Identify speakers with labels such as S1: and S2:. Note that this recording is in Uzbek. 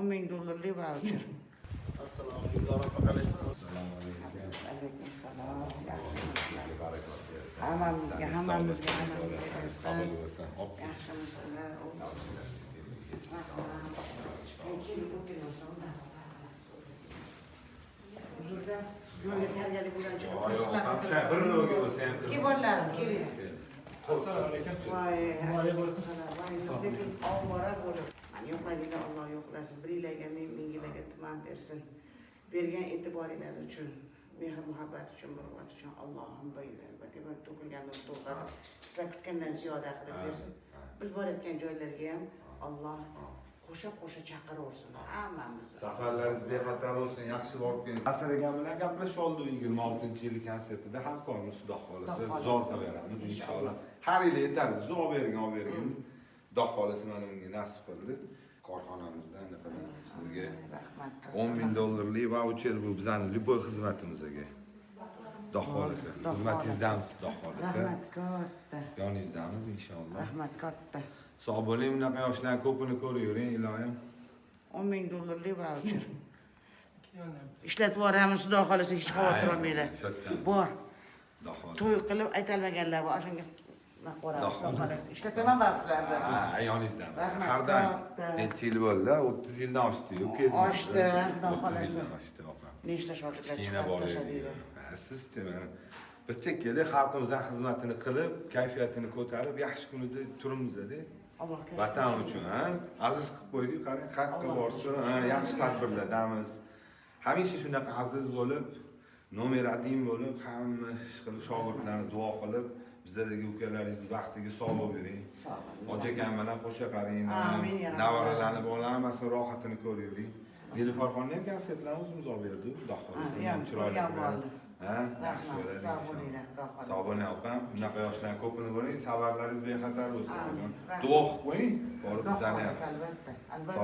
S1: $10,000 voucher.
S2: Assalomu alaykum.
S1: Alayhissalom. Hammamizga bersin. Yaxshimisizlar? Huzurda yo'lga tayyorgarlik bilan chiqib bolalar keling.
S3: Assalomu alaykum.
S1: Voy, lekin ovora bo'lib. Yo'qlaydigan Alloh yo'qlasin. Biringlarga, minglarga tuman bersin. Bergan e'tiboringlar uchun, mehr muhabbat uchun, muruvvat uchun Allohim bir to'kilgandan to'lqadi. Sizlar kutgandan ziyoda qilib bersin. Biz borayotgan joylarga ham Alloh qo'sha chaqiraversin hammamizni.
S4: Safarlaringiz bexatar bo'lsin, yaxshi borib keling. Asr ekan bilan gaplashib oldik 26-yil konsertida hamkorimiz Xudo xolisa zo'r beramiz inshaalloh. Har yil yetadi, zo'r bergin. Xudo xolisa mana bunga nasib qildi. Korxonamizdan sizga $10,000 voucher bu bizning любой xizmatimizga. Xudo xolisa. Xizmatingizdamiz Xudo xolisa.
S1: Rahmat katta.
S4: Yoningizdamiz inshaalloh.
S1: Rahmat katta.
S4: Sog' bo'ling, bunaqa yoshlar ko'pini ko'ravering, iloyim.
S1: $10,000 voucher. Ishlatib yuboramiz, Xudo xolisa hech xavotir olmanglar. Bor.
S4: Xudo xolisa.
S1: To'y qilib aytolmaganlar bor, o'shanga ishlataman sizlarda.
S4: Ha, yoningizdamiz.
S1: Rahmat.
S4: Harda necha yil bo'ldi? 30 yildan oshdi-yu, kezdi.
S1: Oshdi, Xudo xolisa.
S4: Oshdi, opa.
S1: Nechta shogirdlar
S4: Kichkina
S1: chiqib
S4: bola.
S1: tashlaydi.
S4: Sizchi mana bir chekkada xalqimizning xizmatini qilib, kayfiyatini ko'tarib, yaxshi kunida turibmiz-da.
S1: Allohga
S4: Vatan uchun, ha? Aziz qilib qo'ydik, qarang, qaqqa borsin, ha, yaxshi tadbirlardamiz. Hamisha shunaqa aziz bo'lib, nomer 1 bo'lib, hamma ish qilib, shogirdlarni duo qilib, bizdagi ukalaringiz vaqtiga sog' bo'ling. Hoji akam bilan qo'sha qaring, navaralarni bola hammasini rohatini ko'ravering. Nilufar-xonni ham konsertlarni o'zimiz olib berdik, Xudo xolisa. Chiroyli bo'ldi. Ha, yaxshi bo'ladi. Sog' bo'ling, opam. Bunaqa yoshlar ko'pini bo'ling, safarlaringiz bexatar bo'lsin. Duo qilib qo'ying, borib bizlarni.
S1: Albatta.